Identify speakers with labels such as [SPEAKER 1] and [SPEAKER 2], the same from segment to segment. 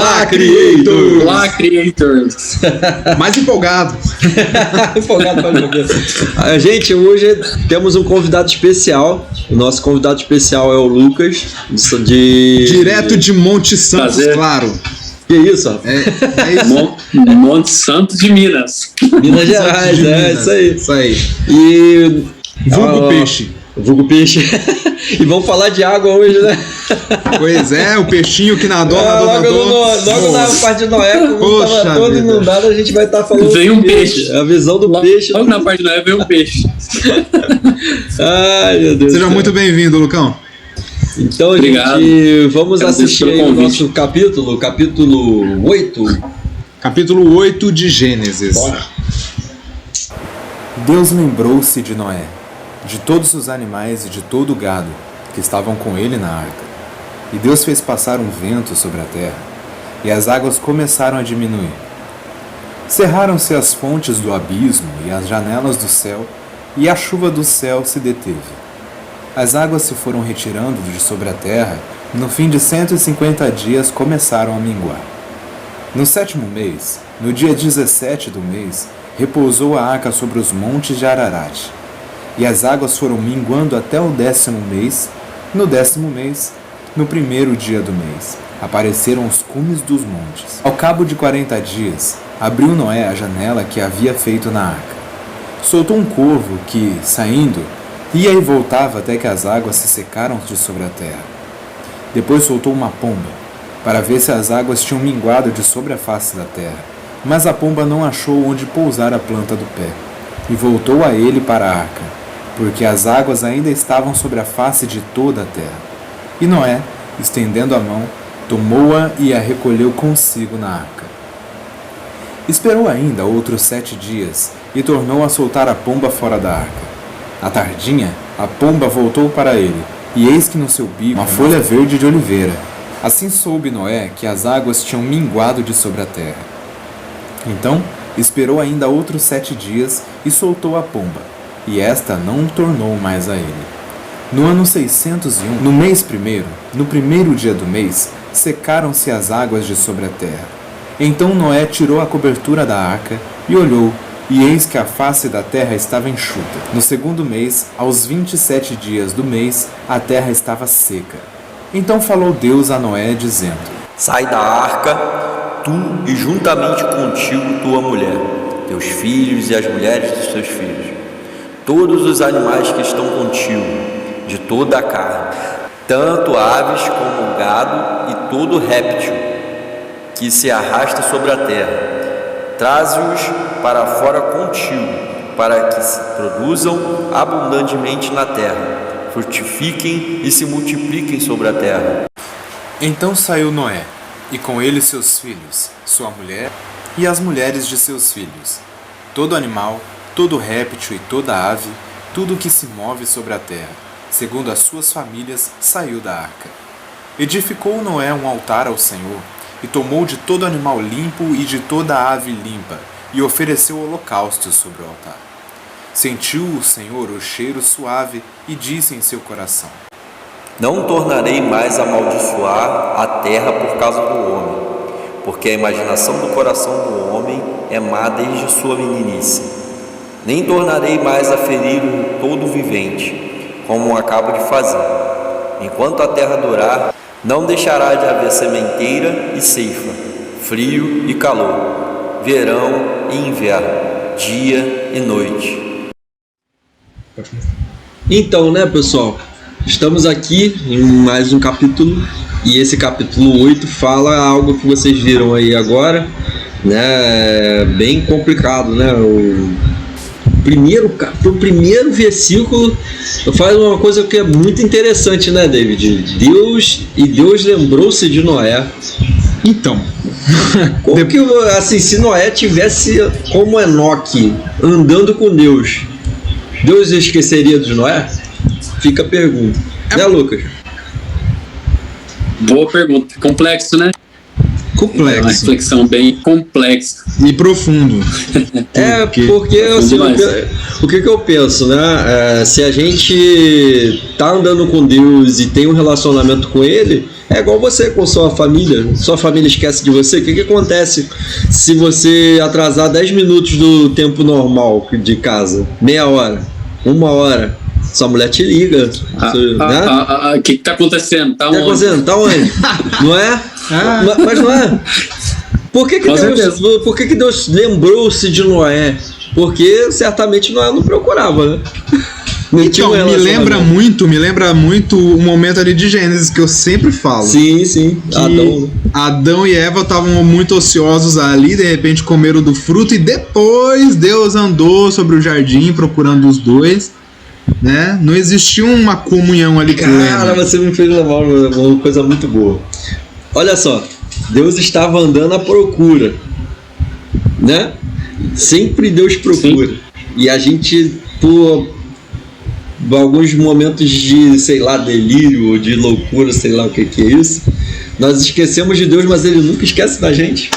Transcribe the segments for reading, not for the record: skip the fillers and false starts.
[SPEAKER 1] Olá, Creators!
[SPEAKER 2] Olá, Creators!
[SPEAKER 1] Mais empolgado.
[SPEAKER 3] Empolgado para jogar. Gente, hoje temos um convidado especial. O nosso convidado especial é o Lucas,
[SPEAKER 1] direto de Monte Santos,
[SPEAKER 2] Prazer.
[SPEAKER 1] claro.
[SPEAKER 3] Que isso, ó?
[SPEAKER 1] É isso.
[SPEAKER 2] Monte Santo de Minas.
[SPEAKER 3] Minas Gerais,
[SPEAKER 1] Minas.
[SPEAKER 3] Isso aí.
[SPEAKER 1] Isso aí.
[SPEAKER 3] E...
[SPEAKER 1] Vulgo peixe.
[SPEAKER 3] Vulgo peixe. E vamos falar de água hoje, né?
[SPEAKER 1] Pois é, o peixinho que nadou.
[SPEAKER 3] Logo na parte de Noé, como estava todo inundado, a gente vai estar falando.
[SPEAKER 2] Veio um peixe.
[SPEAKER 3] A visão do peixe.
[SPEAKER 2] Logo na parte de Noé veio um peixe.
[SPEAKER 3] Ai, meu Deus.
[SPEAKER 1] Seja muito bem-vindo, Lucão.
[SPEAKER 3] Então,
[SPEAKER 2] Obrigado.
[SPEAKER 3] gente, vamos assistir aí o
[SPEAKER 2] convite.
[SPEAKER 3] nosso capítulo 8.
[SPEAKER 1] Capítulo 8 de Gênesis.
[SPEAKER 3] Bora.
[SPEAKER 4] Deus lembrou-se de Noé, de todos os animais e de todo o gado que estavam com ele na arca. E Deus fez passar um vento sobre a terra, e as águas começaram a diminuir. Cerraram-se as fontes do abismo e as janelas do céu, e a chuva do céu se deteve. As águas se foram retirando de sobre a terra, e no fim de 150 dias começaram a minguar. No 7º mês, no dia 17 do mês, repousou a arca sobre os montes de Ararat. E as águas foram minguando até o 10º mês. No 10º mês, no 1º dia do mês, apareceram os cumes dos montes. Ao cabo de 40 dias, abriu Noé a janela que havia feito na arca. Soltou um corvo que, saindo, ia e voltava até que as águas se secaram de sobre a terra. Depois soltou uma pomba, para ver se as águas tinham minguado de sobre a face da terra. Mas a pomba não achou onde pousar a planta do pé, e voltou a ele para a arca, porque as águas ainda estavam sobre a face de toda a terra. E Noé, estendendo a mão, tomou-a e a recolheu consigo na arca. Esperou ainda outros 7 dias, e tornou a soltar a pomba fora da arca. À tardinha, a pomba voltou para ele, e eis que no seu bico uma folha verde de oliveira. Assim soube Noé que as águas tinham minguado de sobre a terra. Então, esperou ainda outros 7 dias e soltou a pomba, e esta não tornou mais a ele. No ano 601, no mês primeiro, no 1º dia do mês, secaram-se as águas de sobre a terra. Então Noé tirou a cobertura da arca e olhou, e eis que a face da terra estava enxuta. No 2º mês, aos 27 dias do mês, a terra estava seca. Então falou Deus a Noé, dizendo:
[SPEAKER 5] Sai da arca, tu e juntamente contigo tua mulher, teus filhos e as mulheres dos teus filhos, todos os animais que estão contigo, de toda a carne, tanto aves como gado e todo réptil que se arrasta sobre a terra. Traze-os para fora contigo, para que se produzam abundantemente na terra, frutifiquem e se multipliquem sobre a terra.
[SPEAKER 4] Então saiu Noé, e com ele seus filhos, sua mulher e as mulheres de seus filhos, todo animal, todo réptil e toda ave, tudo que se move sobre a terra, segundo as suas famílias, saiu da arca. Edificou Noé um altar ao Senhor, e tomou de todo animal limpo e de toda ave limpa, e ofereceu holocaustos sobre o altar. Sentiu o Senhor o cheiro suave, e disse em seu coração:
[SPEAKER 5] Não tornarei mais a amaldiçoar a terra por causa do homem, porque a imaginação do coração do homem é má desde sua meninice. Nem tornarei mais a ferir todo vivente, como acabo de fazer. Enquanto a terra durar, não deixará de haver sementeira e ceifa, frio e calor, verão e inverno, dia e noite.
[SPEAKER 3] Então, né, pessoal? Estamos aqui em mais um capítulo, e esse capítulo 8 fala algo que vocês viram aí agora, né? Bem complicado, né? O primeiro versículo faz uma coisa que é muito interessante, né, David? Deus lembrou-se de Noé.
[SPEAKER 1] Então,
[SPEAKER 3] Como que, assim, se Noé tivesse como Enoque andando com Deus esqueceria de Noé? Fica a pergunta. Né, Lucas?
[SPEAKER 2] Boa pergunta. Complexo, né? É uma
[SPEAKER 1] complexo
[SPEAKER 2] reflexão bem complexa.
[SPEAKER 1] e profundo.
[SPEAKER 3] Porque assim, O que eu penso, né? Se a gente tá andando com Deus e tem um relacionamento com Ele, é igual você com sua família esquece de você. O que acontece se você atrasar 10 minutos do tempo normal de casa? Meia hora, 1 hora, sua mulher te liga.
[SPEAKER 2] O que tá acontecendo? Tá
[SPEAKER 3] onde? Não é? Mas não é. Por que Deus lembrou-se de Noé? Porque certamente Noé não procurava, né?
[SPEAKER 1] Então, me lembra muito o momento ali de Gênesis, que eu sempre falo.
[SPEAKER 3] Sim.
[SPEAKER 1] Adão e Eva estavam muito ociosos ali, de repente comeram do fruto, e depois Deus andou sobre o jardim procurando os dois, né? Não existia uma comunhão ali plena.
[SPEAKER 3] Cara, você me fez levar uma coisa muito boa. Olha só, Deus estava andando à procura, né? Sempre Deus procura. Sim. E a gente, por alguns momentos de, sei lá, delírio ou de loucura, sei lá o que é isso, nós esquecemos de Deus, mas Ele nunca esquece da gente.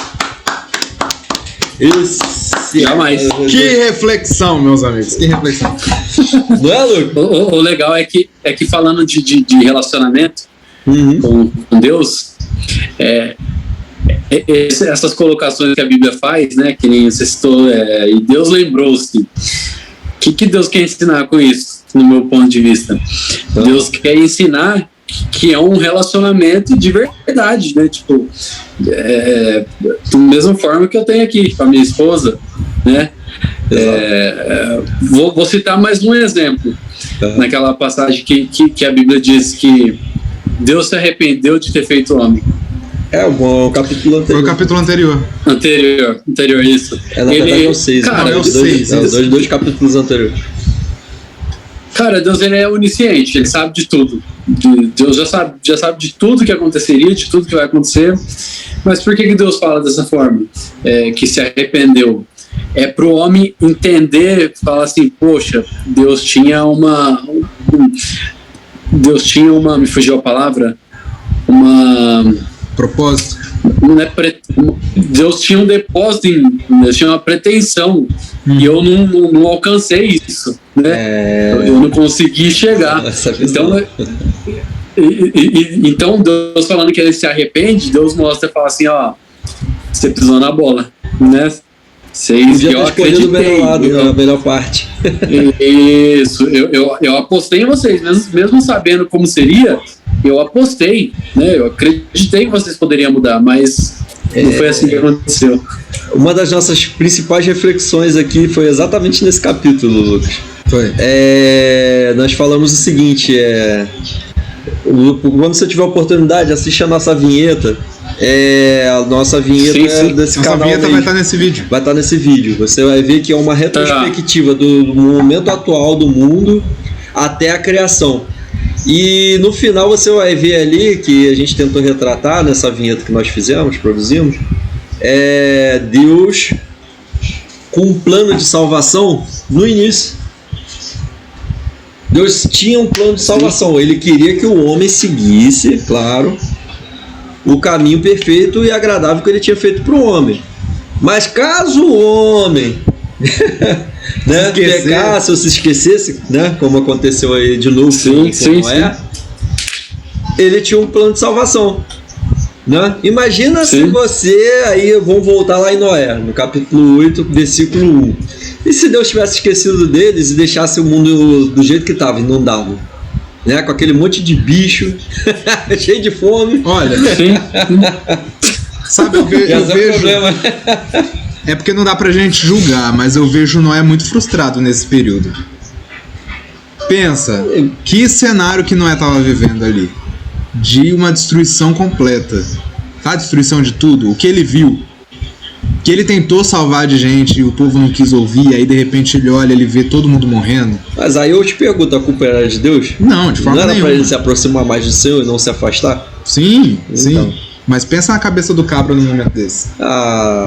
[SPEAKER 2] Jamais.
[SPEAKER 1] Que reflexão, meus amigos, que reflexão.
[SPEAKER 3] Não é, Luke?
[SPEAKER 2] O legal é que falando de relacionamento com Deus, essas colocações que a Bíblia faz, né, que nem você citou, e Deus lembrou-se. O que Deus quer ensinar com isso, no meu ponto de vista? Deus quer ensinar que é um relacionamento de verdade, né? Tipo, da mesma forma que eu tenho aqui com a minha esposa, né? Vou citar mais um exemplo. Naquela passagem que a Bíblia diz que Deus se arrependeu de ter feito o homem.
[SPEAKER 3] O capítulo anterior.
[SPEAKER 1] Foi o capítulo anterior.
[SPEAKER 2] Anterior, isso.
[SPEAKER 3] Na verdade é o 6.
[SPEAKER 2] Cara,
[SPEAKER 3] é o 6. Dois capítulos anteriores.
[SPEAKER 2] Cara, Deus, ele é onisciente, ele sabe de tudo. Deus já sabe de tudo que aconteceria, de tudo que vai acontecer. Mas por que Deus fala dessa forma? Que se arrependeu. É pro homem entender, falar assim, poxa, Deus tinha uma... me fugiu a palavra?
[SPEAKER 1] Propósito.
[SPEAKER 2] Deus tinha um depósito em mim, Deus tinha uma pretensão, e eu não alcancei isso, né? Eu não consegui chegar. Então Deus falando que ele se arrepende, Deus mostra e fala assim, ó, você pisou na bola, né?
[SPEAKER 3] Eu acreditei. A melhor parte.
[SPEAKER 2] Isso, eu apostei em vocês, mesmo sabendo como seria, eu apostei, né? Eu acreditei que vocês poderiam mudar, mas não foi assim que aconteceu.
[SPEAKER 3] Uma das nossas principais reflexões aqui foi exatamente nesse capítulo, Lucas.
[SPEAKER 1] Foi.
[SPEAKER 3] Nós falamos o seguinte, quando você tiver a oportunidade, assiste a nossa vinheta. A nossa vinheta desse canal.
[SPEAKER 1] Nossa vinheta vai estar nesse vídeo.
[SPEAKER 3] Vai estar nesse vídeo. Você vai ver que é uma retrospectiva do momento atual do mundo até a criação. E no final você vai ver ali, que a gente tentou retratar nessa vinheta que nós fizemos, produzimos, Deus com um plano de salvação no início. Deus tinha um plano de salvação. Ele queria que o homem seguisse, claro, o caminho perfeito e agradável que ele tinha feito para o homem. Mas caso o homem né, pecasse ou se esquecesse, né, como aconteceu aí de novo com Noé, ele tinha um plano de salvação, né? Imagina se você, aí vamos voltar lá em Noé, no capítulo 8, versículo 1. E se Deus tivesse esquecido deles e deixasse o mundo do jeito que estava, inundado, né, com aquele monte de bicho, cheio de fome.
[SPEAKER 1] Olha, sabe, eu vejo é porque não dá pra gente julgar, mas eu vejo Noé muito frustrado nesse período. Pensa, que cenário que Noé tava vivendo ali, de uma destruição completa, a destruição de tudo, o que ele viu, que ele tentou salvar de gente e o povo não quis ouvir, aí de repente ele olha, ele vê todo mundo morrendo.
[SPEAKER 3] Mas aí eu te pergunto, a culpa era de Deus?
[SPEAKER 1] Não, de forma nenhuma.
[SPEAKER 3] Não era pra ele se aproximar mais do Senhor e não se afastar?
[SPEAKER 1] Sim, sim. Mas pensa na cabeça do cabra num momento desse.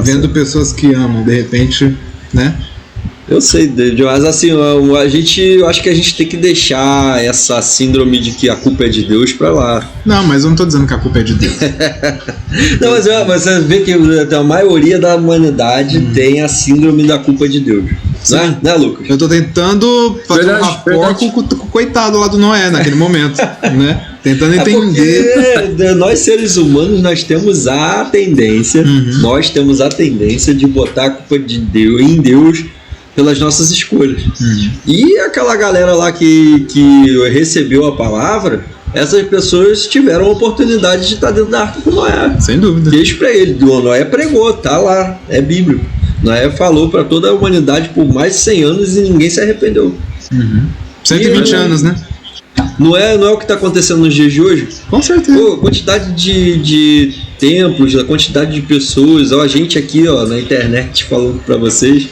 [SPEAKER 1] Vendo pessoas que amam, de repente, né?
[SPEAKER 3] Eu sei, mas assim, eu acho que a gente tem que deixar essa síndrome de que a culpa é de Deus pra lá.
[SPEAKER 1] Não, mas eu não tô dizendo que a culpa é de Deus.
[SPEAKER 3] Não, mas você vê que a maioria da humanidade tem a síndrome da culpa de Deus. Né, Lucas?
[SPEAKER 1] Eu tô tentando fazer
[SPEAKER 2] Verdade,
[SPEAKER 1] uma rapport com o coitado lá do Noé naquele momento, né? Tentando entender.
[SPEAKER 3] Porque nós seres humanos, nós temos a tendência, de botar a culpa de Deus em Deus pelas nossas escolhas. E aquela galera lá que recebeu a palavra, essas pessoas tiveram a oportunidade de estar dentro da arca com Noé.
[SPEAKER 1] Sem dúvida.
[SPEAKER 3] Deixa pra ele. Noé pregou, tá lá, é bíblico. Noé falou para toda a humanidade por mais de 100 anos e ninguém se arrependeu.
[SPEAKER 1] 120 anos, né?
[SPEAKER 3] Não é o que está acontecendo nos dias de hoje?
[SPEAKER 1] Com certeza.
[SPEAKER 3] Pô, a quantidade de templos, a quantidade de pessoas, a gente aqui na internet falando para vocês,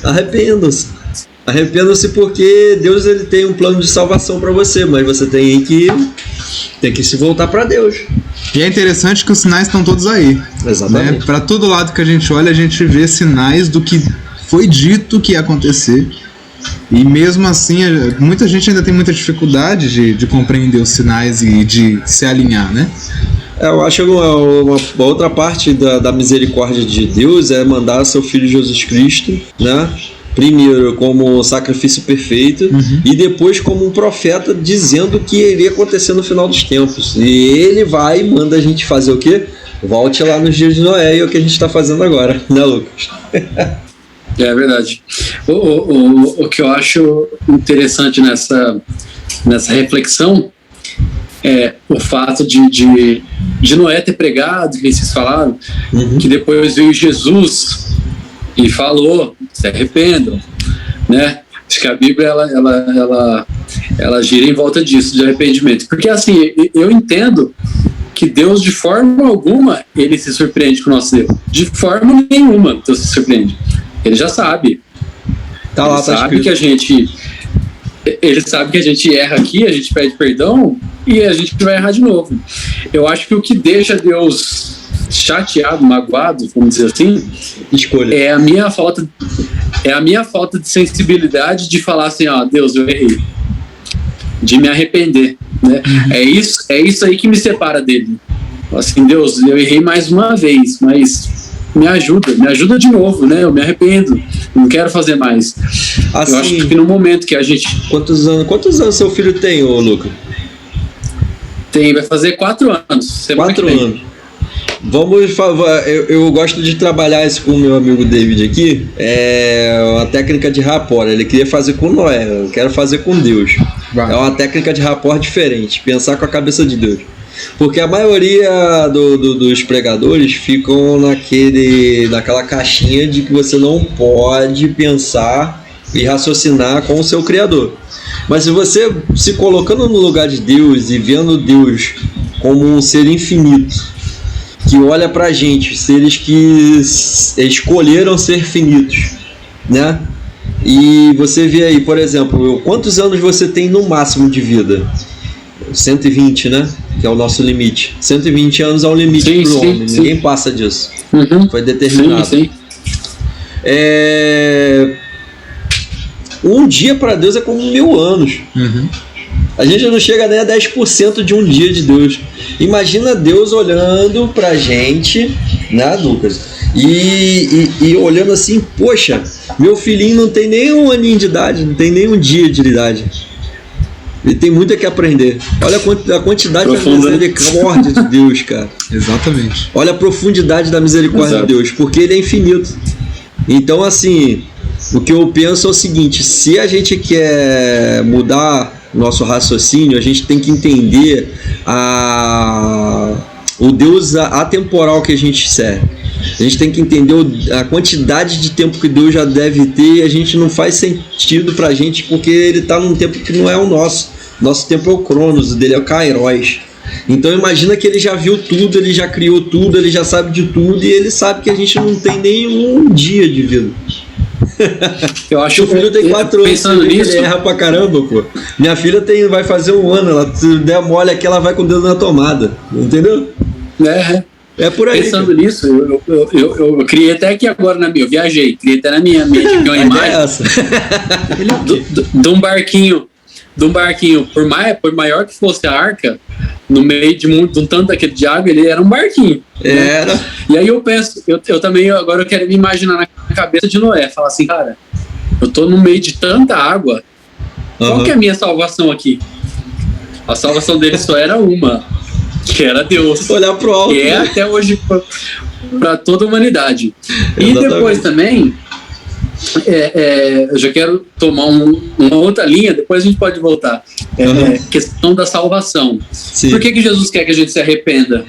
[SPEAKER 3] arrependam-se. Arrependam-se porque Deus ele tem um plano de salvação para você, mas você tem que se voltar para Deus.
[SPEAKER 1] E é interessante que os sinais estão todos aí.
[SPEAKER 3] Exatamente.
[SPEAKER 1] Né? Para todo lado que a gente olha, a gente vê sinais do que foi dito que ia acontecer. E mesmo assim, muita gente ainda tem muita dificuldade de compreender os sinais e de se alinhar, né?
[SPEAKER 3] Eu acho que uma outra parte da misericórdia de Deus é mandar seu Filho Jesus Cristo, né? Primeiro como sacrifício perfeito e depois como um profeta dizendo o que iria acontecer no final dos tempos. E ele vai e manda a gente fazer o quê? Volte lá nos dias de Noé, e é o que a gente está fazendo agora, né, Lucas?
[SPEAKER 2] É verdade. O que eu acho interessante nessa reflexão é o fato de Noé ter pregado, que vocês falaram, que depois veio Jesus e falou, se arrependam, né? Acho que a Bíblia ela gira em volta disso, de arrependimento. Porque assim, eu entendo que Deus de forma alguma ele se surpreende com o nosso erro. De forma nenhuma Deus se surpreende. Ele já sabe. Ele sabe que a gente erra aqui, a gente pede perdão e a gente vai errar de novo. Eu acho que o que deixa Deus chateado, magoado, vamos dizer assim, é a minha falta de sensibilidade de falar assim, Deus, eu errei, de me arrepender, né? É isso aí que me separa dele. Assim, Deus, eu errei mais uma vez, mas me ajuda de novo, né? Eu me arrependo, não quero fazer mais. Assim, eu acho que no momento que a gente...
[SPEAKER 3] Quantos anos seu filho tem, ô Lucas?
[SPEAKER 2] Vai fazer 4 anos.
[SPEAKER 3] 4 anos. Eu gosto de trabalhar isso com o meu amigo David aqui. É uma técnica de rapport. Ele queria fazer com Noé, eu quero fazer com Deus. É uma técnica de rapport diferente, pensar com a cabeça de Deus. Porque a maioria dos pregadores ficam naquela caixinha de que você não pode pensar e raciocinar com o seu Criador. Mas se você se colocando no lugar de Deus e vendo Deus como um ser infinito, que olha pra gente, seres que escolheram ser finitos, né? E você vê aí, por exemplo, quantos anos você tem no máximo de vida? 120, né? Que é o nosso limite. 120 anos é o limite para o homem. Ninguém passa disso. Foi determinado.
[SPEAKER 2] Sim.
[SPEAKER 3] Um dia para Deus é como 1000 anos. A gente não chega nem a 10% de um dia de Deus. Imagina Deus olhando pra gente, né, Lucas? E olhando assim, poxa, meu filhinho não tem nem um aninho de idade, não tem nem um dia de idade. Ele tem muito a que aprender. Olha a quantidade da misericórdia de Deus, cara.
[SPEAKER 1] Exatamente.
[SPEAKER 3] Olha a profundidade da misericórdia de Deus, porque ele é infinito. Então, assim, o que eu penso é o seguinte: se a gente quer mudar nosso raciocínio, a gente tem que entender o Deus atemporal que a gente serve. A gente tem que entender a quantidade de tempo que Deus já deve ter, e a gente não faz sentido pra gente, porque ele está num tempo que não é o nosso. Nosso tempo é o Cronos, o dele é o Kairos. Então imagina que ele já viu tudo, ele já criou tudo, ele já sabe de tudo, e ele sabe que a gente não tem nenhum dia de vida.
[SPEAKER 2] Eu acho
[SPEAKER 3] que o filho tem 4 anos,
[SPEAKER 2] nisso,
[SPEAKER 3] ele erra pra caramba, pô. Minha filha vai fazer 1 ano, ela se der mole aqui, ela vai com o dedo na tomada, entendeu? É por aí.
[SPEAKER 2] Pensando nisso, eu criei até aqui agora eu viajei, criei até na minha mente aqui uma imagem de um barquinho, por maior que fosse a arca, no meio de um tanto daquele de água, ele era um barquinho.
[SPEAKER 3] Era.
[SPEAKER 2] Né? E aí eu penso, eu também, agora eu quero me imaginar na cabeça de Noé, falar assim, cara, eu tô no meio de tanta água. Qual que é a minha salvação aqui? A salvação dele só era uma, que era Deus.
[SPEAKER 3] Olhar pro alto.
[SPEAKER 2] E é até hoje para toda a humanidade.
[SPEAKER 3] Exatamente.
[SPEAKER 2] E depois também, eu já quero tomar uma outra linha, depois a gente pode voltar. Questão da salvação.
[SPEAKER 3] Sim.
[SPEAKER 2] Por que Jesus quer que a gente se arrependa?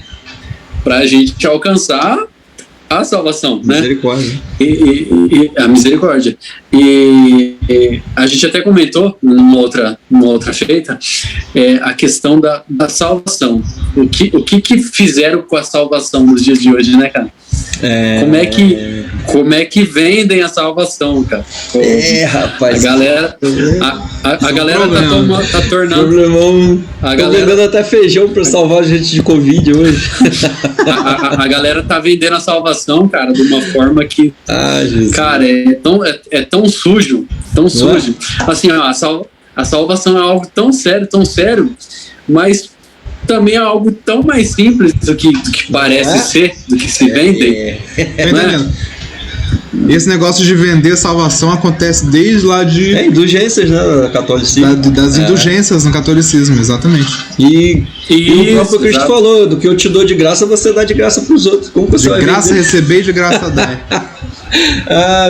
[SPEAKER 2] Para a gente alcançar a salvação, né?
[SPEAKER 3] Misericórdia.
[SPEAKER 2] E a misericórdia. E a gente até comentou numa outra feita a questão da salvação. O que fizeram com a salvação nos dias de hoje, né, cara? Como é que vendem a salvação, cara?
[SPEAKER 3] Rapaz.
[SPEAKER 2] A galera tá tornando.
[SPEAKER 3] Problemão. Tô bebendo até feijão pra salvar a gente de Covid hoje.
[SPEAKER 2] A galera tá vendendo a salvação, cara, de uma forma que.
[SPEAKER 3] Jesus.
[SPEAKER 2] Cara, é tão sujo. Tão sujo. Assim, ó, a salvação é algo tão sério, mas também é algo tão mais simples do que parece ser, do que se vendem.
[SPEAKER 1] Tá entendendo? Esse negócio de vender salvação acontece desde lá de...
[SPEAKER 3] indulgências, né, do catolicismo.
[SPEAKER 1] Das indulgências no catolicismo, exatamente.
[SPEAKER 3] E o próprio Cristo falou, do que eu te dou de graça, você dá de graça pros outros. Como que você vai
[SPEAKER 1] graça
[SPEAKER 3] vender?
[SPEAKER 1] receber e de graça dar.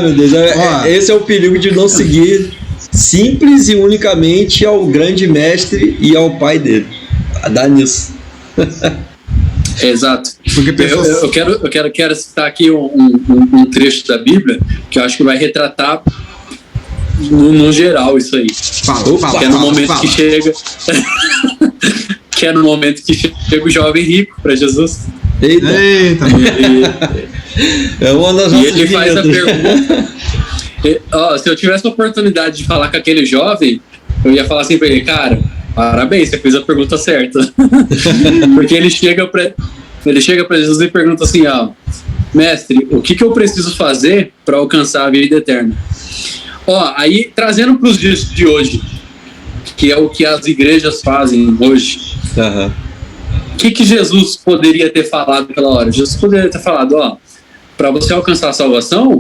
[SPEAKER 3] Meu Deus. Esse é o perigo de não seguir simples e unicamente ao grande mestre e ao pai dele. Dá nisso.
[SPEAKER 2] Exato.
[SPEAKER 1] Porque pessoas...
[SPEAKER 2] eu quero citar aqui um trecho da Bíblia que eu acho que vai retratar no geral isso aí. Que é no momento que chega que é no momento que chega o jovem rico para Jesus.
[SPEAKER 3] Eita. É uma das nossas
[SPEAKER 2] e ele faz a
[SPEAKER 3] vinhetas.
[SPEAKER 2] pergunta. Se eu tivesse a oportunidade de falar com aquele jovem, eu ia falar assim para ele, cara, parabéns, você fez a pergunta certa. Porque ele chega para Jesus e pergunta assim, mestre, o que eu preciso fazer para alcançar a vida eterna? Aí trazendo para os dias de hoje, que é o que as igrejas fazem hoje. O que Jesus poderia ter falado naquela hora? Jesus poderia ter falado, para você alcançar a salvação,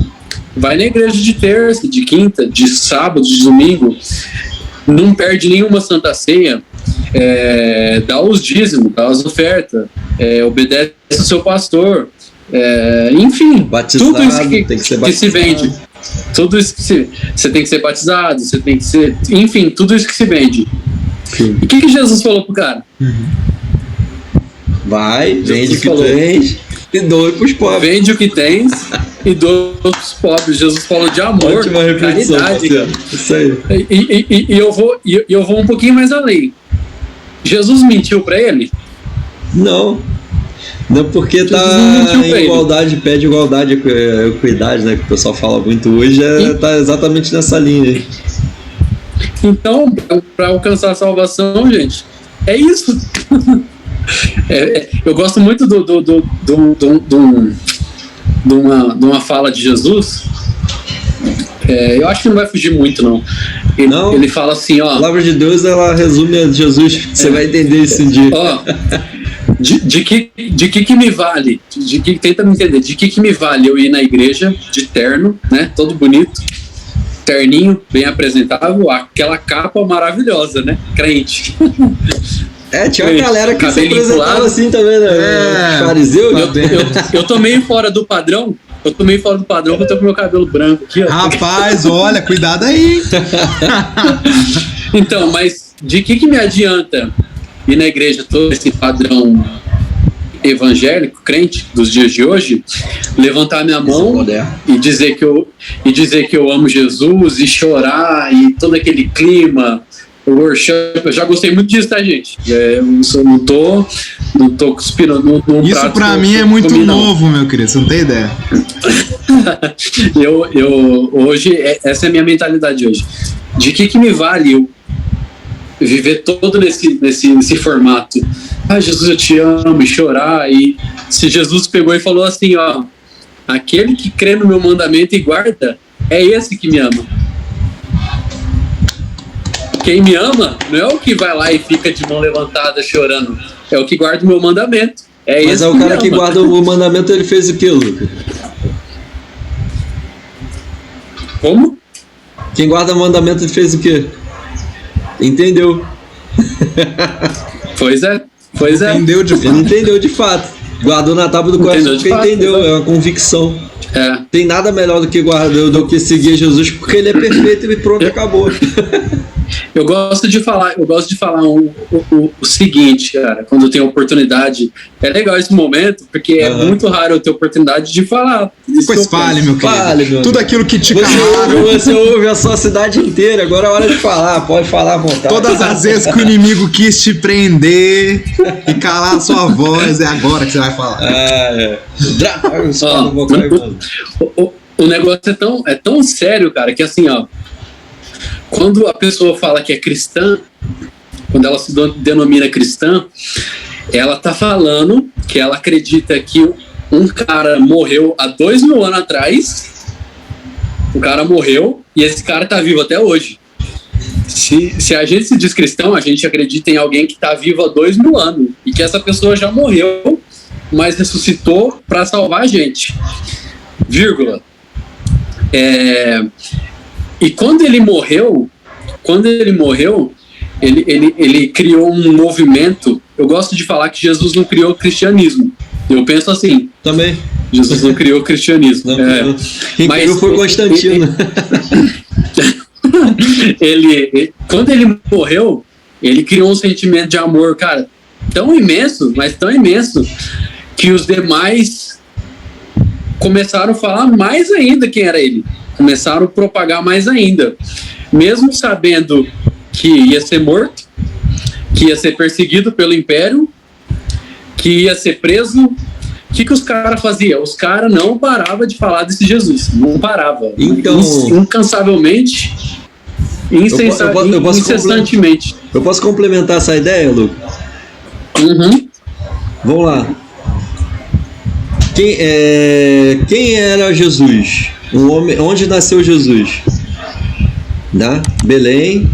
[SPEAKER 2] vai na igreja de terça, de quinta, de sábado, de domingo, não perde nenhuma santa ceia, dá os dízimos, dá as ofertas, obedece o seu pastor, enfim,
[SPEAKER 3] batizado,
[SPEAKER 2] tudo isso
[SPEAKER 3] tem que ser
[SPEAKER 2] que se vende, tudo isso que você tem que ser batizado, você tem que ser, enfim, tudo isso que se vende.
[SPEAKER 3] Sim.
[SPEAKER 2] E o que Jesus falou pro cara?
[SPEAKER 3] Vai, vende o que
[SPEAKER 2] falou.
[SPEAKER 3] tens e doe pros pobres.
[SPEAKER 2] Vende o que tens e doe pros pobres. Jesus falou de amor,
[SPEAKER 3] Ótima reflexão,
[SPEAKER 2] caridade.
[SPEAKER 3] parceiro. Isso aí.
[SPEAKER 2] E eu vou um pouquinho mais além. Jesus mentiu para ele?
[SPEAKER 3] Não, porque
[SPEAKER 2] Jesus não mentiu pra
[SPEAKER 3] em
[SPEAKER 2] ele.
[SPEAKER 3] igualdade, pede igualdade e equidade, né? Que o pessoal fala muito hoje, tá exatamente nessa linha aí.
[SPEAKER 2] Então, para alcançar a salvação, gente, é isso. Eu gosto muito de uma fala de Jesus. Eu acho que não vai fugir muito, não. Ele fala assim,
[SPEAKER 3] A palavra de Deus, ela resume a Jesus. Você vai entender isso um dia.
[SPEAKER 2] De que me vale? Tenta me entender. De que me vale eu ir na igreja de terno, né? Todo bonito, terninho, bem apresentável, aquela capa maravilhosa, né? Crente.
[SPEAKER 3] Tinha uma galera que se
[SPEAKER 2] Cabelinho
[SPEAKER 3] apresentava
[SPEAKER 2] pulado.
[SPEAKER 3] assim também, né? Fariseu.
[SPEAKER 2] Eu tô meio fora do padrão. porque eu tô com meu cabelo branco aqui, ó.
[SPEAKER 1] Rapaz, olha, cuidado aí.
[SPEAKER 2] Então, mas de que me adianta ir na igreja todo esse padrão evangélico, crente dos dias de hoje, levantar minha mão e dizer que eu amo Jesus e chorar e todo aquele clima, o worship. Eu já gostei muito disso, tá, gente? Eu não tô cuspindo no
[SPEAKER 1] Isso
[SPEAKER 2] prato
[SPEAKER 1] pra mim é muito novo, meu querido, você não tem ideia.
[SPEAKER 2] Hoje, essa é a minha mentalidade hoje. De que me vale eu viver todo nesse formato? Jesus, eu te amo, e chorar. E se Jesus pegou e falou assim, aquele que crê no meu mandamento e guarda, é esse que me ama. Quem me ama não é o que vai lá e fica de mão levantada chorando, é o que guarda o meu mandamento.
[SPEAKER 3] Mas o cara que guarda o mandamento, ele fez o que, Lucas?
[SPEAKER 2] Como?
[SPEAKER 3] Quem guarda mandamento fez o quê? Entendeu.
[SPEAKER 2] Pois é.
[SPEAKER 1] Entendeu de
[SPEAKER 3] Ele
[SPEAKER 1] fato.
[SPEAKER 3] entendeu de fato. Guardou na tábua do coração porque entendeu. É uma convicção. Tem nada melhor do que seguir Jesus, porque ele é perfeito e pronto, acabou.
[SPEAKER 2] Eu gosto de falar o seguinte, cara, quando eu tenho oportunidade. É legal esse momento, porque é muito raro eu ter oportunidade de falar.
[SPEAKER 1] Pois fale, meu querido. Tudo aquilo que te calaram.
[SPEAKER 3] Você ouve a sua cidade inteira, agora é hora de falar, pode falar à vontade.
[SPEAKER 1] Todas as vezes que o inimigo quis te prender e calar a sua voz, é agora que você vai falar.
[SPEAKER 2] O negócio é tão sério, cara, que assim, ó, quando a pessoa fala que é cristã, quando ela se denomina cristã, ela tá falando que ela acredita que um cara morreu há 2000 anos atrás, o cara morreu e esse cara tá vivo até hoje. Se a gente se diz cristão, a gente acredita em alguém que tá vivo há 2000 anos e que essa pessoa já morreu, mas ressuscitou para salvar a gente. Vírgula. E quando ele morreu, ele criou um movimento. Eu gosto de falar que Jesus não criou o cristianismo. Eu penso assim.
[SPEAKER 3] Também.
[SPEAKER 2] Jesus não criou o cristianismo.
[SPEAKER 3] Quem criou foi Constantino.
[SPEAKER 2] Quando ele morreu, ele criou um sentimento de amor, cara, tão imenso, mas tão imenso, que os demais começaram a falar mais ainda quem era ele. Começaram a propagar mais ainda. Mesmo sabendo que ia ser morto, que ia ser perseguido pelo Império, que ia ser preso, o que os caras faziam? Os caras não paravam de falar desse Jesus. Não parava.
[SPEAKER 3] Então,
[SPEAKER 2] incansavelmente, incessantemente.
[SPEAKER 3] Eu posso complementar essa ideia, Lu? Vamos lá. Quem era Jesus? Um homem, onde nasceu Jesus? Belém.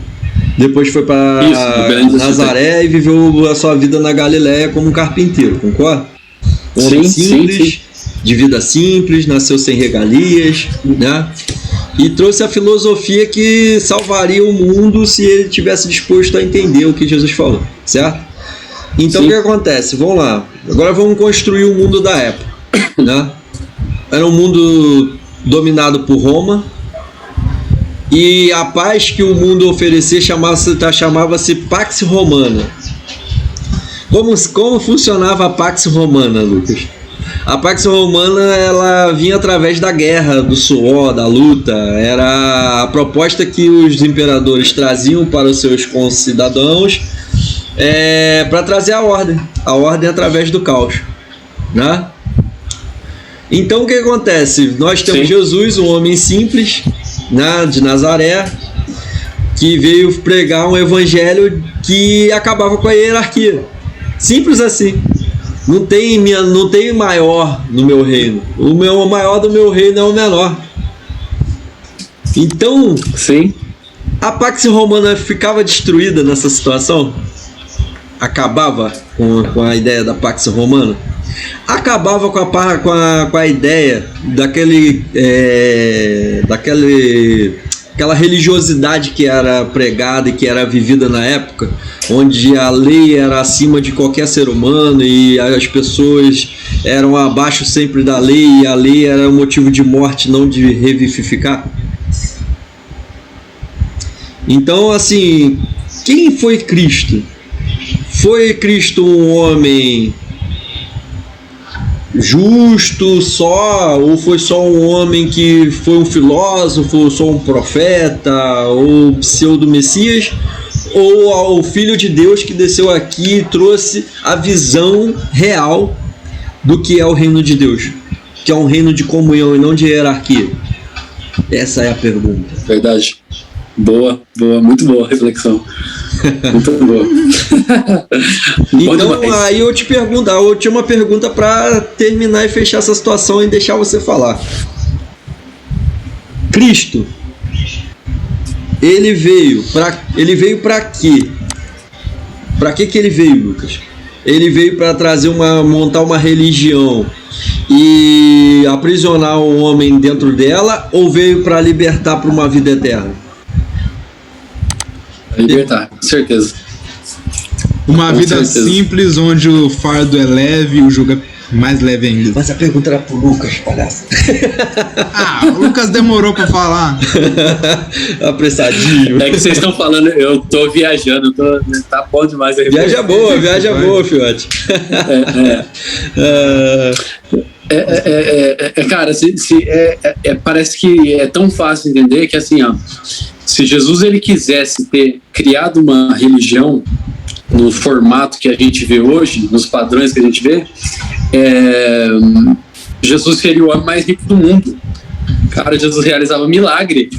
[SPEAKER 3] Depois foi para Nazaré e viveu a sua vida na Galileia como um carpinteiro, concorda? Um homem simples, de vida simples, nasceu sem regalias, né? E trouxe a filosofia que salvaria o mundo se ele tivesse disposto a entender o que Jesus falou, certo? Então o que acontece? Vamos lá. Agora vamos construir o mundo da época, né? Era um mundo dominado por Roma. E a paz que o mundo oferecia chamava-se Pax Romana. Como funcionava a Pax Romana, Lucas? A Pax Romana, ela vinha através da guerra, do suor, da luta. Era a proposta que os imperadores traziam para os seus concidadãos para trazer a ordem através do caos, né? Então o que acontece? Nós temos Jesus, um homem simples, né, de Nazaré, que veio pregar um evangelho que acabava com a hierarquia. Simples assim. Não tem maior no meu reino. O maior do meu reino é o menor. Então, a Pax Romana ficava destruída nessa situação? Acabava com a ideia da Pax Romana? Acabava com a ideia daquela religiosidade que era pregada e que era vivida na época, onde a lei era acima de qualquer ser humano e as pessoas eram abaixo sempre da lei, e a lei era um motivo de morte, não de revivificar. Então, assim, quem foi Cristo? Foi Cristo um homem justo só, ou foi só um homem que foi um filósofo, ou só um profeta, ou pseudo-messias, ou o Filho de Deus que desceu aqui e trouxe a visão real do que é o reino de Deus, que é um reino de comunhão e não de hierarquia? Essa é a pergunta.
[SPEAKER 2] Verdade. Boa, muito boa reflexão. Muito boa.
[SPEAKER 3] Então, aí eu tinha uma pergunta para terminar e fechar essa situação e deixar você falar. Cristo, ele veio para quê? Para que ele veio, Lucas? Ele veio para montar uma religião e aprisionar o homem dentro dela, ou veio para libertar para uma vida eterna?
[SPEAKER 2] libertar, com certeza.
[SPEAKER 1] Uma
[SPEAKER 2] Com
[SPEAKER 1] vida
[SPEAKER 2] certeza.
[SPEAKER 1] simples, onde o fardo é leve e o jogo é mais leve ainda.
[SPEAKER 3] Mas a pergunta era pro Lucas, palhaço.
[SPEAKER 1] Ah, o Lucas demorou pra falar.
[SPEAKER 3] Apressadinho.
[SPEAKER 2] É que vocês estão falando, eu tô viajando, tá bom demais.
[SPEAKER 3] Viaja boa, fiote.
[SPEAKER 2] Cara, parece que é tão fácil entender que assim, ó, se Jesus ele quisesse ter criado uma religião no formato que a gente vê hoje, nos padrões que a gente vê, Jesus seria o homem mais rico do mundo. Cara, Jesus realizava milagre.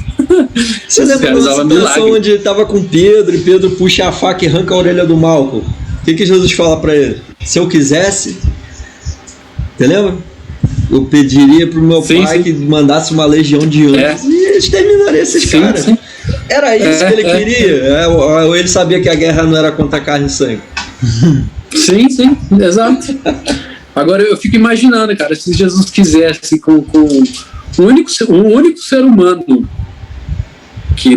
[SPEAKER 3] Você lembra de uma situação onde ele tava com Pedro e Pedro puxa a faca e arranca a orelha do Malco? O que Jesus fala pra ele? Se eu quisesse, você lembra? Eu pediria pro meu pai que mandasse uma legião de anjos e exterminaria esses caras. Sim. Era isso que ele queria? Ou ele sabia que a guerra não era contra carne e sangue?
[SPEAKER 2] Sim, exato. Agora eu fico imaginando, cara, se Jesus quisesse com o único ser humano que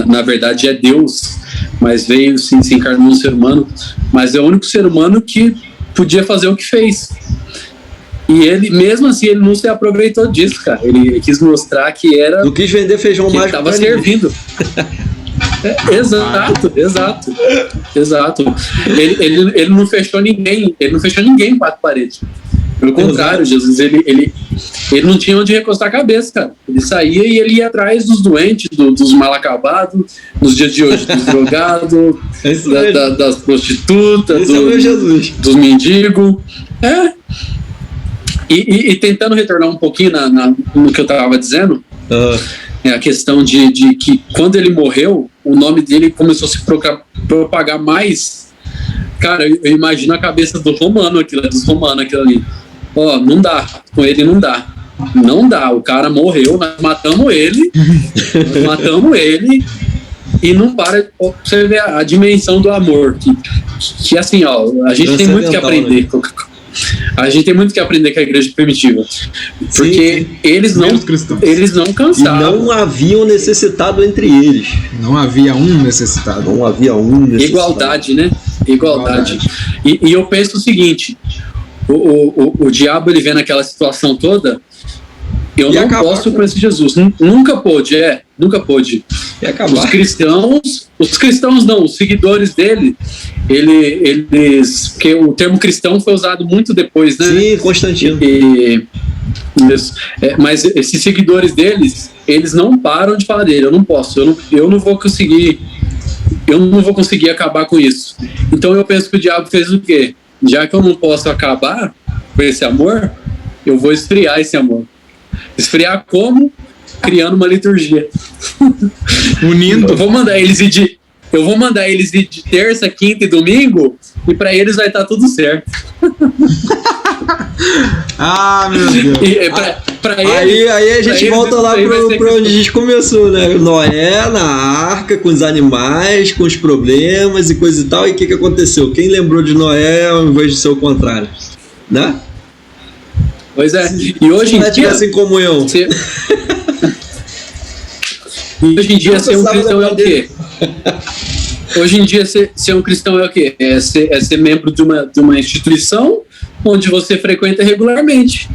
[SPEAKER 2] na verdade é Deus, mas veio se encarnou um ser humano, mas é o único ser humano que podia fazer o que fez. E ele, mesmo assim, ele não se aproveitou disso, cara. Ele quis mostrar que era...
[SPEAKER 3] Não quis vender feijão mágico.
[SPEAKER 2] Ele estava servindo. Exato. Ele não fechou ninguém. Ele não fechou ninguém em quatro paredes. Pelo contrário, Jesus, ele não tinha onde recostar a cabeça, cara. Ele saía e ele ia atrás dos doentes, dos mal acabados, nos dias de hoje, dos drogados, das prostitutas, dos mendigos. E tentando retornar um pouquinho no que eu estava dizendo, a questão de que quando ele morreu, o nome dele começou a se propagar mais. Cara, eu imagino a cabeça dos romanos aquilo ali. Não dá, com ele não dá. Não dá, o cara morreu, nós matamos ele, e não para. Você vê a dimensão do amor, que assim, a gente tem muito que aprender. Né? A gente tem muito que aprender com a igreja primitiva, porque eles não cansavam.
[SPEAKER 3] E não haviam necessitado entre eles.
[SPEAKER 1] Não havia um necessitado.
[SPEAKER 2] Igualdade, né? Igualdade. E eu penso o seguinte: o diabo, ele vê naquela situação toda. Eu não posso com esse Jesus. Nunca pôde. Os cristãos não, os seguidores dele, porque o termo cristão foi usado muito depois, né?
[SPEAKER 3] Sim, Constantino.
[SPEAKER 2] Mas esses seguidores deles, eles não param de falar dele. Eu não posso, eu não vou conseguir acabar com isso. Então eu penso que o diabo fez o quê? Já que eu não posso acabar com esse amor, eu vou esfriar esse amor. Esfriar como? Criando uma liturgia.
[SPEAKER 1] Unindo.
[SPEAKER 2] Eu vou mandar eles ir de terça, quinta e domingo, e para eles vai estar tudo certo.
[SPEAKER 1] Meu Deus.
[SPEAKER 2] Aí
[SPEAKER 3] a gente volta lá para onde a gente começou, né? Noé na arca, com os animais, com os problemas e coisa e tal. E o que aconteceu? Quem lembrou de Noé ao invés de ser o contrário? Né?
[SPEAKER 2] Pois é. E hoje em dia...
[SPEAKER 3] tivesse em comunhão.
[SPEAKER 2] Hoje em dia ser um cristão é o quê? Hoje em dia ser um cristão é o quê? É ser membro de uma instituição onde você frequenta regularmente.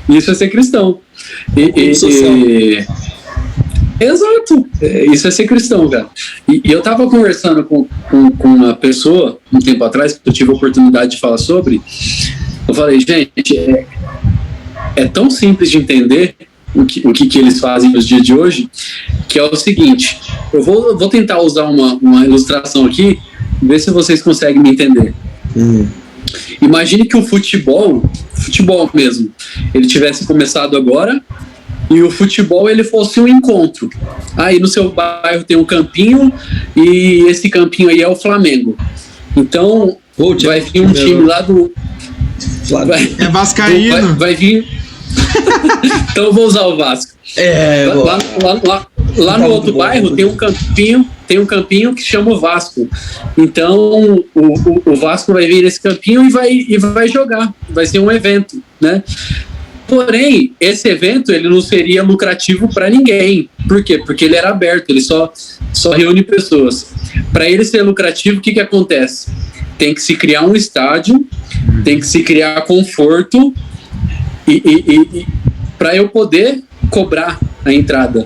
[SPEAKER 2] Isso é ser cristão. Exato. Isso é ser cristão, cara. E eu tava conversando com uma pessoa um tempo atrás, que eu tive a oportunidade de falar sobre. Eu falei, gente, é tão simples de entender o que eles fazem nos dias de hoje, que é o seguinte: eu vou tentar usar uma ilustração aqui, ver se vocês conseguem me entender. Imagine que o futebol mesmo, ele tivesse começado agora, e o futebol ele fosse um encontro. Aí no seu bairro tem um campinho, e esse campinho aí é o Flamengo. Então vai vir um time lá do...
[SPEAKER 1] É vascaíno.
[SPEAKER 2] Vai vir... Então eu vou usar o Vasco. Lá no outro bairro tem um campinho que chama o Vasco. Então o Vasco vai vir nesse campinho e vai jogar. Vai ser um evento, né? Porém, esse evento ele não seria lucrativo para ninguém. Por quê? Porque ele era aberto, ele só reúne pessoas. Para ele ser lucrativo, o que acontece? Tem que se criar um estádio, tem que se criar conforto e para eu poder cobrar a entrada.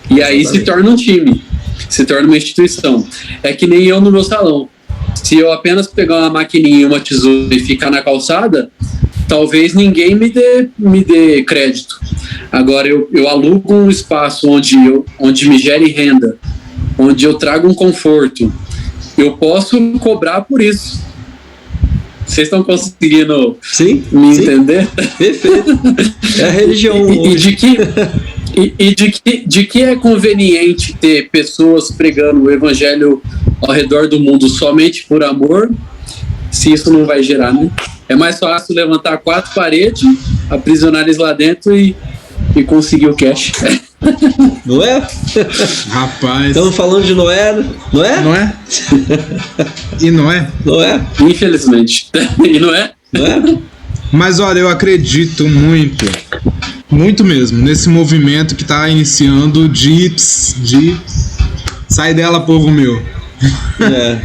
[SPEAKER 2] E aí se torna um time, se torna uma instituição. É que nem eu no meu salão. Se eu apenas pegar uma maquininha e uma tesoura e ficar na calçada, talvez ninguém me dê crédito. Agora eu alugo um espaço onde me gere renda, onde eu trago um conforto, eu posso cobrar por isso. Vocês estão conseguindo me entender?
[SPEAKER 3] Perfeito. É a religião.
[SPEAKER 2] De que é conveniente ter pessoas pregando o evangelho ao redor do mundo somente por amor, se isso não vai gerar, né? É mais fácil levantar 4 paredes, aprisionar eles lá dentro e conseguir o cash.
[SPEAKER 3] Não é?
[SPEAKER 1] Rapaz.
[SPEAKER 3] Estamos falando de Noé, não é?
[SPEAKER 1] Não é? E não é?
[SPEAKER 3] Não é?
[SPEAKER 2] Infelizmente. E não é?
[SPEAKER 3] Não é?
[SPEAKER 1] Mas olha, eu acredito muito mesmo, nesse movimento que tá iniciando de sai dela, povo meu.
[SPEAKER 3] É.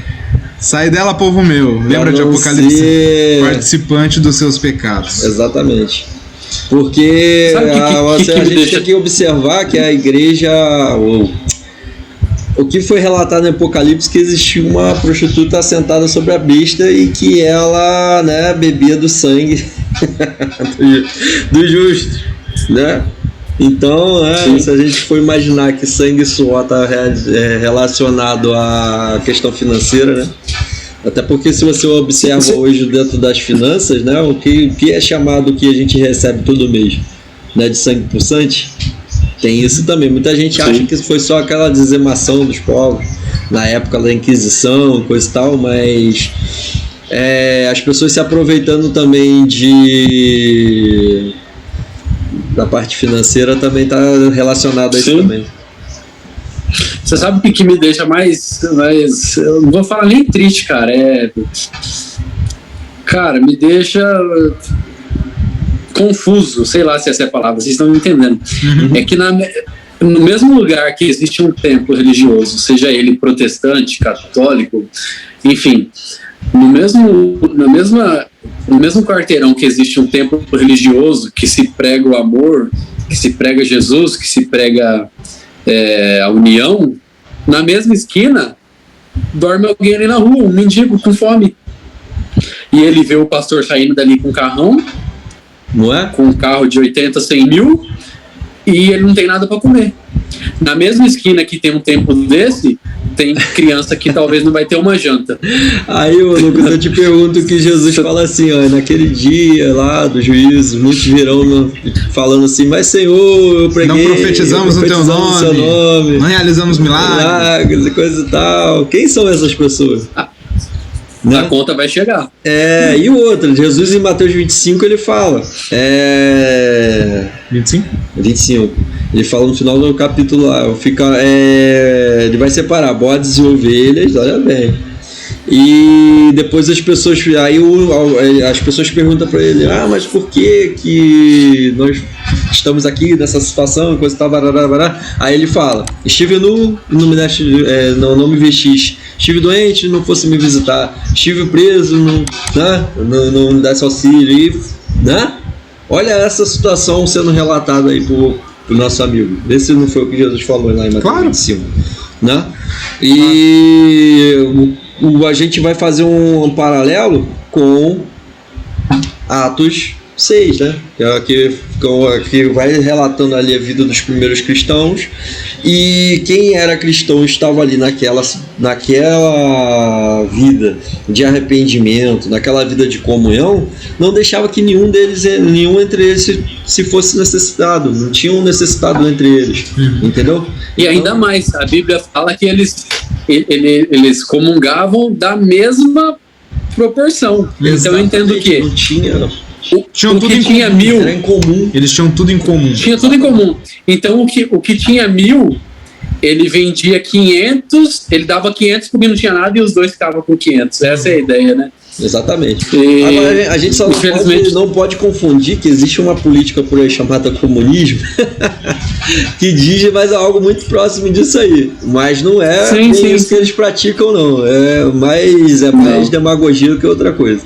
[SPEAKER 1] Sai dela, povo meu. Lembra de Apocalipse? Participante dos seus pecados.
[SPEAKER 3] Exatamente. Porque a gente tem que observar que a igreja... O que foi relatado em Apocalipse que existia uma prostituta sentada sobre a besta e que ela, né, bebia do sangue do justo, né? Então, se a gente for imaginar que sangue e suor está relacionado à questão financeira, né? Até porque se você observa hoje dentro das finanças, né, o que é chamado o que a gente recebe todo mês, né, de sangue pulsante, tem isso também. Muita gente acha que foi só aquela dizemação dos povos na época da Inquisição, coisa e tal, mas as pessoas se aproveitando também da parte financeira também está relacionado a isso também.
[SPEAKER 2] Você sabe o que me deixa mais eu não vou falar nem triste, cara, me deixa confuso, sei lá se essa é a palavra, vocês estão me entendendo. É que no mesmo lugar que existe um templo religioso, seja ele protestante, católico, enfim, no mesmo quarteirão que existe um templo religioso que se prega o amor, que se prega Jesus, que se prega a união, na mesma esquina dorme alguém ali na rua, um mendigo com fome, e ele vê o pastor saindo dali com um carrão,
[SPEAKER 3] não é?
[SPEAKER 2] Com um carro de 80, 100 mil, e ele não tem nada para comer. Na mesma esquina que tem um templo desse, tem criança que talvez não vai ter uma janta.
[SPEAKER 3] Aí, Lucas, eu te pergunto que Jesus fala assim, ó, naquele dia lá do juízo, muitos virão falando assim, mas Senhor, eu preguei,
[SPEAKER 1] não profetizamos no teu nome, não realizamos milagres
[SPEAKER 3] e coisa e tal. Quem são essas pessoas?
[SPEAKER 2] A conta vai chegar.
[SPEAKER 3] E o outro, Jesus em Mateus 25 ele fala 25. Ele fala no final do capítulo lá, ele vai separar bodes e ovelhas, olha bem. E depois as pessoas perguntam para ele, mas por que nós estamos aqui nessa situação, coisa e tal, barará. Aí ele fala, estive nu, não me vestis, estive doente, não fosse me visitar, estive preso, não me desse auxílio, né? Olha essa situação sendo relatada aí pro nosso amigo. Esse não foi o que Jesus falou lá em Mateus 25, né? E a gente vai fazer um paralelo com Atos 6, né? Que vai relatando ali a vida dos primeiros cristãos, e quem era cristão estava ali naquela vida de arrependimento, naquela vida de comunhão, não deixava que nenhum entre eles se fosse necessitado, não tinha um necessitado entre eles, entendeu?
[SPEAKER 2] E ainda mais, a Bíblia fala que eles comungavam da mesma proporção.
[SPEAKER 3] Exatamente.
[SPEAKER 2] Então eu entendo que
[SPEAKER 3] não tinha...
[SPEAKER 1] Tinham tudo em
[SPEAKER 2] tinha
[SPEAKER 1] comum,
[SPEAKER 2] 1000
[SPEAKER 3] era em comum.
[SPEAKER 1] Eles tinham tudo em comum.
[SPEAKER 2] Tinha tudo em comum. Então o que tinha 1000, ele vendia 500, ele dava 500 porque não tinha nada e os dois ficavam com 500. Essa é a ideia, né?
[SPEAKER 3] Exatamente.
[SPEAKER 2] E,
[SPEAKER 3] Agora, a gente só
[SPEAKER 2] infelizmente,
[SPEAKER 3] não pode confundir que existe uma política por aí chamada comunismo que diz mais algo muito próximo disso aí. Mas não é isso que eles praticam, não. É mais demagogia do que outra coisa.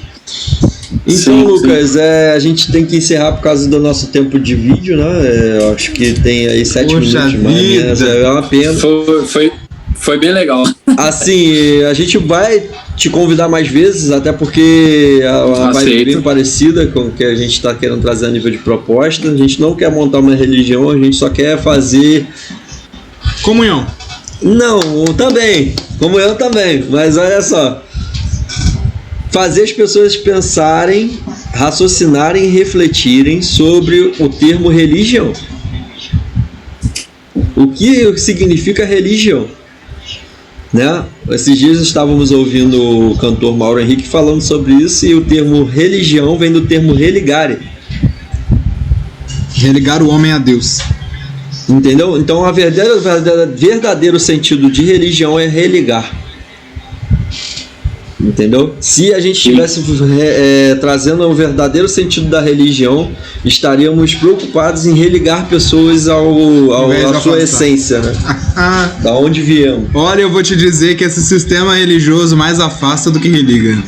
[SPEAKER 3] Então, Lucas, a gente tem que encerrar por causa do nosso tempo de vídeo, né? Eu acho que tem aí 7 minutos mais. É uma pena.
[SPEAKER 2] Foi bem legal.
[SPEAKER 3] Assim, a gente vai te convidar mais vezes, até porque a vibe é bem parecida com o que a gente está querendo trazer a nível de proposta. A gente não quer montar uma religião, a gente só quer fazer...
[SPEAKER 1] Comunhão.
[SPEAKER 3] Não, também. Comunhão também. Mas olha só. Fazer as pessoas pensarem, raciocinarem e refletirem sobre o termo religião. O que significa religião? Né? Esses dias estávamos ouvindo o cantor Mauro Henrique falando sobre isso, e o termo religião vem do termo religare.
[SPEAKER 1] Religar o homem a Deus.
[SPEAKER 3] Entendeu? Então, o verdadeiro sentido de religião é religar. Entendeu? Se a gente estivesse trazendo o verdadeiro sentido da religião, estaríamos preocupados em religar pessoas à sua essência, né? Da onde viemos.
[SPEAKER 1] Olha, eu vou te dizer que esse sistema religioso mais afasta do que religa.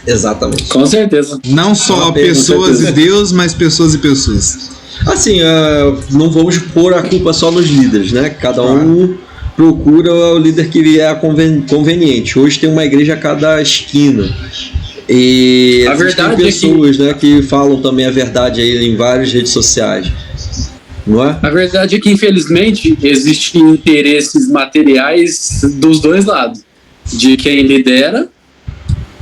[SPEAKER 3] Exatamente.
[SPEAKER 2] Com certeza.
[SPEAKER 1] Não só pessoas e Deus, mas pessoas e pessoas.
[SPEAKER 3] Assim, não vamos pôr a culpa só nos líderes, né? Cada um procura o líder que vier conveniente. Hoje tem uma igreja a cada esquina. E
[SPEAKER 2] tem
[SPEAKER 3] pessoas, né, que falam também a verdade aí em várias redes sociais. Não é?
[SPEAKER 2] A verdade é que, infelizmente, existem interesses materiais dos dois lados. De quem lidera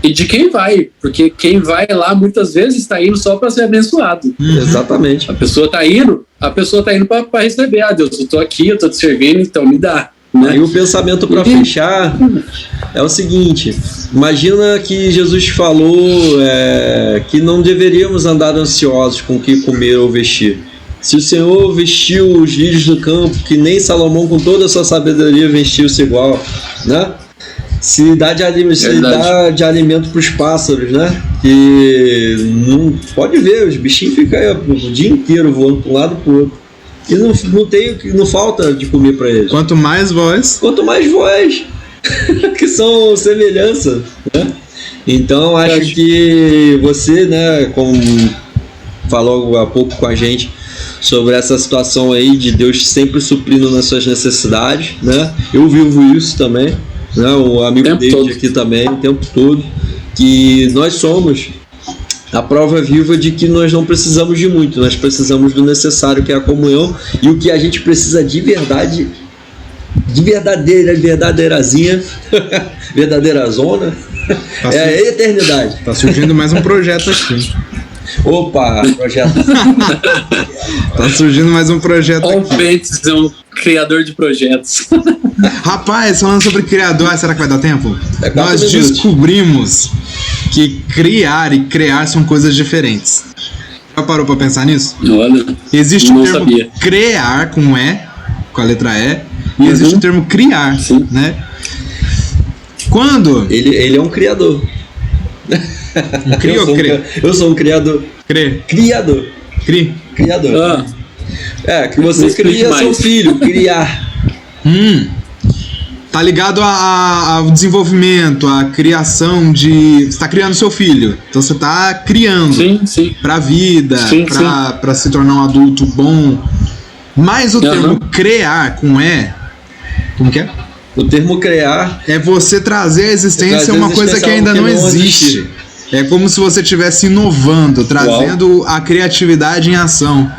[SPEAKER 2] e de quem vai. Porque quem vai lá, muitas vezes, está indo só para ser abençoado.
[SPEAKER 3] Exatamente.
[SPEAKER 2] A pessoa está indo para receber. Deus, eu estou aqui, eu estou te servindo, então me dá. Né?
[SPEAKER 3] E o pensamento para fechar é o seguinte: imagina que Jesus falou que não deveríamos andar ansiosos com o que comer ou vestir. Se o Senhor vestiu os lírios do campo, que nem Salomão com toda a sua sabedoria vestiu-se igual, né? Se dá de alimento para os pássaros, né? Que não pode ver, os bichinhos ficam aí o dia inteiro voando para um lado e para o outro. E não falta de comer para eles.
[SPEAKER 1] Quanto mais voz,
[SPEAKER 3] que são semelhança, né? Então acho que você, né, como falou há pouco com a gente sobre essa situação aí de Deus sempre suprindo nas suas necessidades, né? Eu vivo isso também, né? O amigo David aqui também, o tempo todo, que nós somos a prova viva de que nós não precisamos de muito, nós precisamos do necessário, que é a comunhão, e o que a gente precisa de verdade, verdadeirazinha, verdadeira zona, é a eternidade.
[SPEAKER 1] Tá surgindo mais um projeto aqui.
[SPEAKER 3] Opa, projeto.
[SPEAKER 1] Tá surgindo mais um projeto aqui.
[SPEAKER 2] O Bentes é um criador de projetos.
[SPEAKER 1] Rapaz, falando sobre criador, será que vai dar tempo? Nós descobrimos que criar e criar são coisas diferentes. Já parou pra pensar nisso?
[SPEAKER 2] Olha,
[SPEAKER 1] existe o termo criar com E, com a letra E, e existe o termo criar, né? Quando...
[SPEAKER 3] Ele é um criador. Eu sou um criador. Criador. Criador. Que você cria seu filho, criar.
[SPEAKER 1] Tá ligado ao desenvolvimento, à criação de... Você tá criando seu filho. Então você tá criando pra vida, pra se tornar um adulto bom. Mas o termo criar com E... Como que é?
[SPEAKER 3] O termo criar...
[SPEAKER 1] É você trazer à existência uma coisa que ainda não existe. É como se você estivesse inovando, trazendo a criatividade em ação.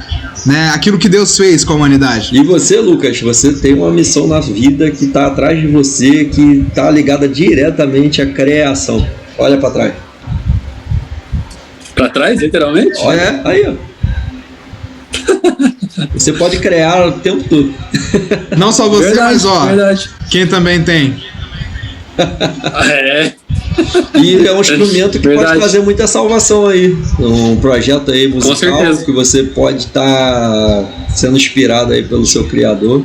[SPEAKER 1] Né? Aquilo que Deus fez com a humanidade.
[SPEAKER 3] E você, Lucas, você tem uma missão na vida que está atrás de você, que está ligada diretamente à criação. Olha para trás.
[SPEAKER 2] Para trás, literalmente?
[SPEAKER 3] Olha, aí, ó. Você pode criar o tempo todo.
[SPEAKER 1] Não só você, mas quem também tem.
[SPEAKER 3] E é um instrumento que pode fazer muita salvação aí. Um projeto aí musical que você pode estar sendo inspirado aí pelo seu criador.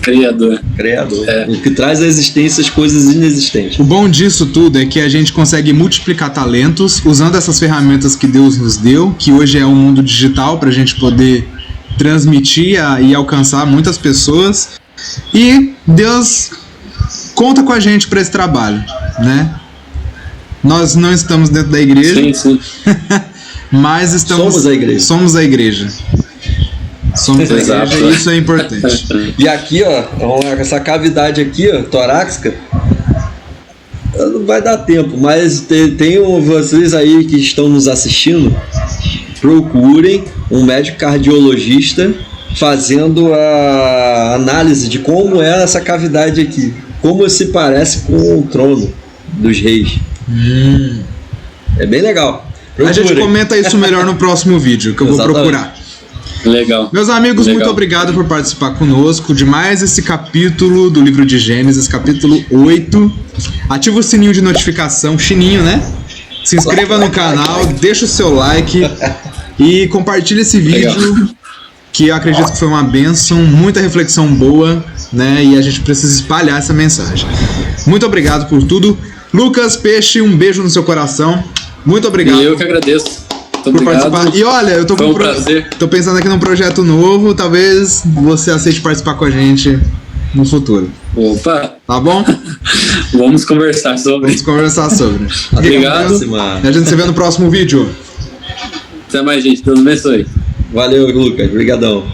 [SPEAKER 2] Criador.
[SPEAKER 3] Criador.
[SPEAKER 2] É.
[SPEAKER 3] O que traz à existência as coisas inexistentes.
[SPEAKER 1] O bom disso tudo é que a gente consegue multiplicar talentos usando essas ferramentas que Deus nos deu, que hoje é um mundo digital para a gente poder transmitir e alcançar muitas pessoas. E Deus conta com a gente para esse trabalho, né? Nós não estamos dentro da igreja,
[SPEAKER 2] Sim.
[SPEAKER 1] mas somos a igreja. Somos a igreja
[SPEAKER 2] Exato.
[SPEAKER 1] e isso é importante.
[SPEAKER 3] E aqui, ó, essa cavidade aqui, ó, torácica, não vai dar tempo, mas tem vocês aí que estão nos assistindo, procurem um médico cardiologista fazendo a análise de como é essa cavidade aqui, como se parece com o trono dos reis. É bem legal. Procurem.
[SPEAKER 1] A gente comenta isso melhor no próximo vídeo, que eu vou procurar.
[SPEAKER 2] Legal.
[SPEAKER 1] Meus amigos,
[SPEAKER 2] Legal.
[SPEAKER 1] muito obrigado por participar conosco de mais esse capítulo do livro de Gênesis, capítulo 8. Ativa o sininho de notificação, chininho, né? Se inscreva no canal, deixa o seu like e compartilha esse vídeo, que eu acredito que foi uma bênção, muita reflexão boa, né? E a gente precisa espalhar essa mensagem. Muito obrigado por tudo. Lucas Peixe, um beijo no seu coração. Muito obrigado.
[SPEAKER 2] E eu que agradeço.
[SPEAKER 1] Por participar. E olha, eu tô
[SPEAKER 2] Foi um prazer.
[SPEAKER 1] tô pensando aqui num projeto novo, talvez você aceite participar com a gente no futuro.
[SPEAKER 2] Opa!
[SPEAKER 1] Tá bom?
[SPEAKER 2] Vamos conversar sobre.
[SPEAKER 1] Vamos conversar sobre.
[SPEAKER 2] Obrigado.
[SPEAKER 1] E a gente se vê no próximo vídeo.
[SPEAKER 2] Até mais, gente. Deus abençoe.
[SPEAKER 3] Valeu, Lucas. Obrigadão.